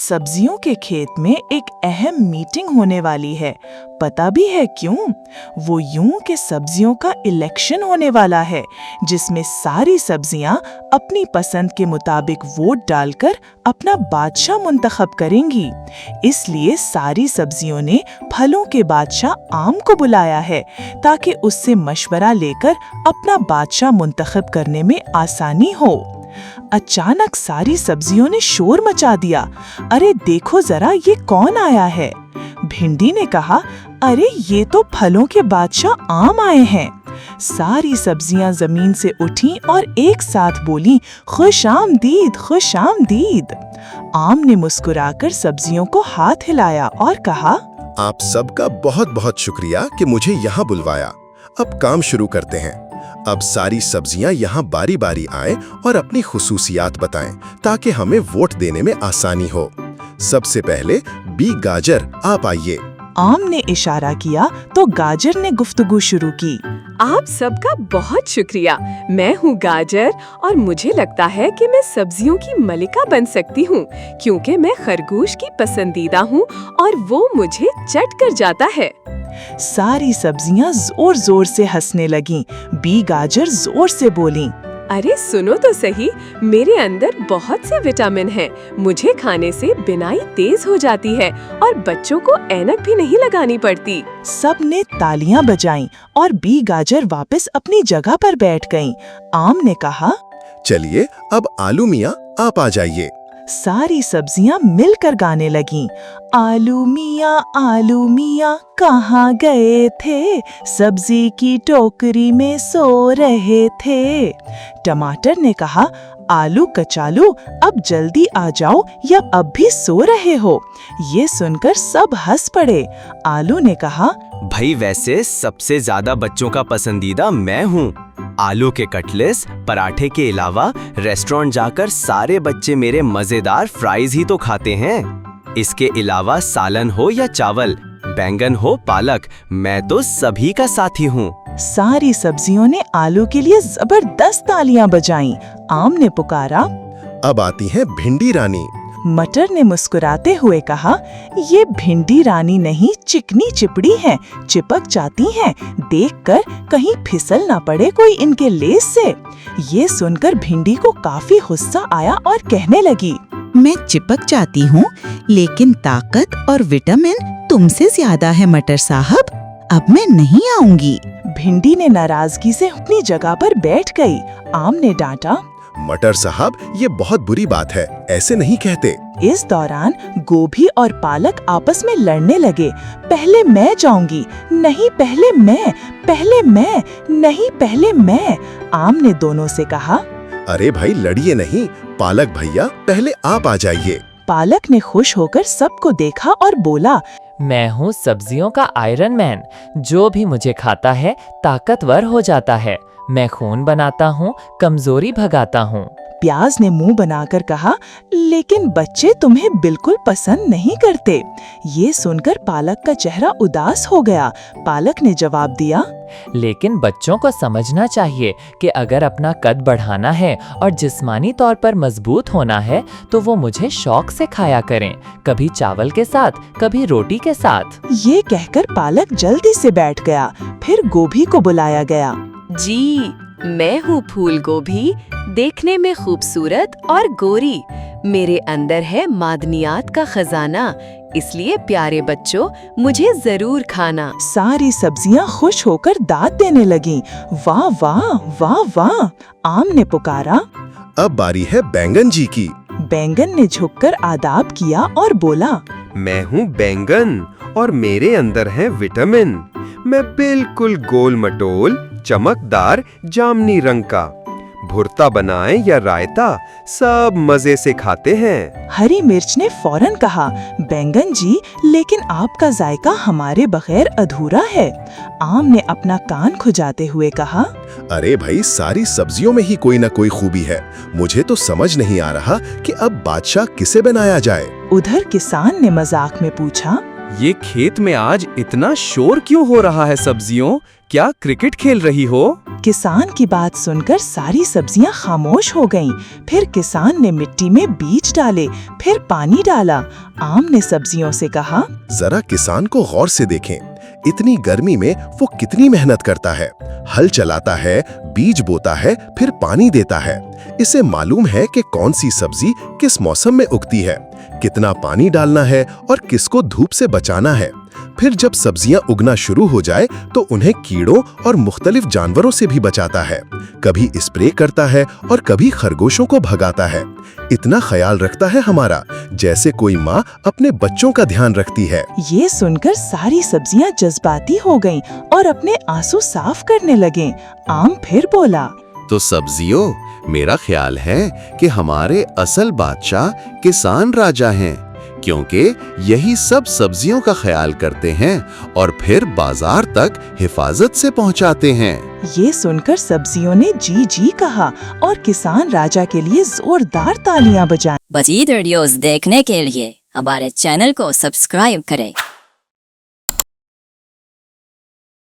सब्जियों के खेत में एक अहम मीटिंग होने वाली है। पता भी है क्यों? वो यूं कि सब्जियों का इलेक्शन होने वाला है, जिसमें सारी सब्जियां अपनी पसंद के मुताबिक वोट डालकर अपना बादशाह मुंतखब करेंगी। इसलिए सारी सब्जियों ने फलों के बादशाह आम को बुलाया है, ताकि उससे मशवरा लेकर अपना बादशाह मुंतखब करने में आसानी हो। अचानक सारी सब्जियों ने शोर मचा दिया। अरे देखो जरा, ये कौन आया है? भिंडी ने कहा, अरे ये तो फलों के बादशाह आम आए हैं। सारी सब्जियां जमीन से उठीं और एक साथ बोलीं, खुश आमदीद, खुश आमदीद। आम ने मुस्कुराकर सब्जियों को हाथ हिलाया और कहा, आप सबका बहुत बहुत शुक्रिया कि मुझे यहाँ बुलवाया। अब काम शुरू करते हैं। अब सारी सब्जियां यहाँ बारी बारी आएं और अपनी खुसूसियात बताएं, ताकि हमें वोट देने में आसानी हो। सबसे पहले बी गाजर, आप आइए। आम ने इशारा किया तो गाजर ने गुफ्तगू शुरू की। आप सबका बहुत शुक्रिया। मैं हूँ गाजर और मुझे लगता है कि मैं सब्जियों की मलिका बन सकती हूँ, क्योंकि मैं खरगोश की पसंदीदा हूँ और वो मुझे चट कर जाता है। सारी सब्जियां जोर जोर से हंसने लगीं। बी गाजर जोर से बोली, अरे सुनो तो सही, मेरे अंदर बहुत से विटामिन हैं। मुझे खाने से बिनाई तेज हो जाती है और बच्चों को ऐनक भी नहीं लगानी पड़ती। सब ने तालियां बजाईं और बी गाजर वापस अपनी जगह पर बैठ गईं। आम ने कहा, चलिए अब आलू मियाँ, आप आ जाइए। सारी सब्जियां मिलकर गाने लगीं। आलू मियाँ कहाँ गए थे, सब्जी की टोकरी में सो रहे थे। टमाटर ने कहा, आलू कचालू, अब जल्दी आ जाओ या अब भी सो रहे हो? ये सुनकर सब हंस पड़े। आलू ने कहा, भाई वैसे सबसे ज्यादा बच्चों का पसंदीदा मैं हूँ। आलू के कटलेस पराठे के अलावा रेस्टोरेंट जाकर सारे बच्चे मेरे मजेदार फ्राइज ही तो खाते हैं। इसके अलावा सालन हो या चावल, बैंगन हो पालक, मैं तो सभी का साथी हूँ। सारी सब्जियों ने आलू के लिए जबरदस्त तालियां बजाईं। आम ने पुकारा, अब आती है भिंडी रानी। मटर ने मुस्कुराते हुए कहा, ये भिंडी रानी नहीं, चिकनी चिपड़ी है, चिपक जाती हैं। देखकर कहीं फिसल ना पड़े कोई इनके लेस से। ये सुनकर भिंडी को काफी गुस्सा आया और कहने लगी, मैं चिपक जाती हूँ, लेकिन ताकत और विटामिन तुमसे ज्यादा है मटर साहब। अब मैं नहीं आऊंगी। भिंडी ने नाराजगी से अपनी जगह पर बैठ गई। आम ने डांटा, मटर साहब, ये बहुत बुरी बात है, ऐसे नहीं कहते। इस दौरान गोभी और पालक आपस में लड़ने लगे। पहले मैं जाऊंगी, नहीं पहले मैं, पहले मैं, नहीं पहले मैं। आम ने दोनों से कहा, अरे भाई लड़िए नहीं, पालक भैया पहले आप आ जाइए। पालक ने खुश होकर सबको देखा और बोला, मैं हूँ सब्जियों का आयरन मैन। जो भी मुझे खाता है ताकतवर हो जाता है। मैं खून बनाता हूँ, कमजोरी भगाता हूँ। प्याज ने मुंह बनाकर कहा, लेकिन बच्चे तुम्हें बिल्कुल पसंद नहीं करते। ये सुनकर पालक का चेहरा उदास हो गया। पालक ने जवाब दिया, लेकिन बच्चों को समझना चाहिए कि अगर अपना कद बढ़ाना है और जिस्मानी तौर पर मजबूत होना है तो वो मुझे शौक से खाया करें, कभी चावल के साथ, कभी रोटी के साथ। ये कहकर पालक जल्दी से बैठ गया। फिर गोभी को बुलाया गया। जी, मैं हूँ फूल गोभी, देखने में खूबसूरत और गोरी। मेरे अंदर है मादनियात का खजाना, इसलिए प्यारे बच्चों मुझे जरूर खाना। सारी सब्जियां खुश होकर दाद देने लगीं। वाह वाह वाह वाह। आम ने पुकारा, अब बारी है बैंगन जी की। बैंगन ने झुककर आदाब किया और बोला, मैं हूँ बैंगन और मेरे अंदर है विटामिन। मैं बिल्कुल गोल मटोल, चमकदार जामनी रंग का। भुर्ता बनाएं या रायता, सब मजे से खाते हैं। हरी मिर्च ने फौरन कहा, बैंगन जी, लेकिन आपका जायका हमारे बगैर अधूरा है। आम ने अपना कान खुजाते हुए कहा, अरे भाई, सारी सब्जियों में ही कोई न कोई खूबी है। मुझे तो समझ नहीं आ रहा कि अब बादशाह किसे बनाया जाए। उधर किसान ने मजाक में पूछा, ये खेत में आज इतना शोर क्यों हो रहा है सब्जियों? क्या क्रिकेट खेल रही हो? किसान की बात सुनकर सारी सब्जियां खामोश हो गईं। फिर किसान ने मिट्टी में बीज डाले, फिर पानी डाला। आम ने सब्जियों से कहा, जरा किसान को गौर से देखें। इतनी गर्मी में वो कितनी मेहनत करता है। हल चलाता है, बीज बोता है, फिर पानी देता है। इसे मालूम है कि कौन सी सब्जी किस मौसम में उगती है, कितना पानी डालना है और किसको धूप से बचाना है। फिर जब सब्जियां उगना शुरू हो जाए तो उन्हें कीड़ों और मुख्तलिफ जानवरों से भी बचाता है। कभी स्प्रे करता है और कभी खरगोशों को भगाता है। इतना ख्याल रखता है हमारा, जैसे कोई माँ अपने बच्चों का ध्यान रखती है। ये सुनकर सारी सब्जियां जज्बाती हो गईं और अपने आंसू साफ करने लगे। आम फिर बोला, तो सब्जियों, मेरा ख्याल है कि हमारे असल बादशाह किसान राजा हैं, क्योंकि यही सब सब्जियों का ख्याल करते हैं और फिर बाजार तक हिफाजत से पहुंचाते हैं। ये सुनकर सब्जियों ने जी जी कहा और किसान राजा के लिए जोरदार तालियां बजाईं। मज़ीद वीडियोस देखने के लिए हमारे चैनल को सब्सक्राइब करें।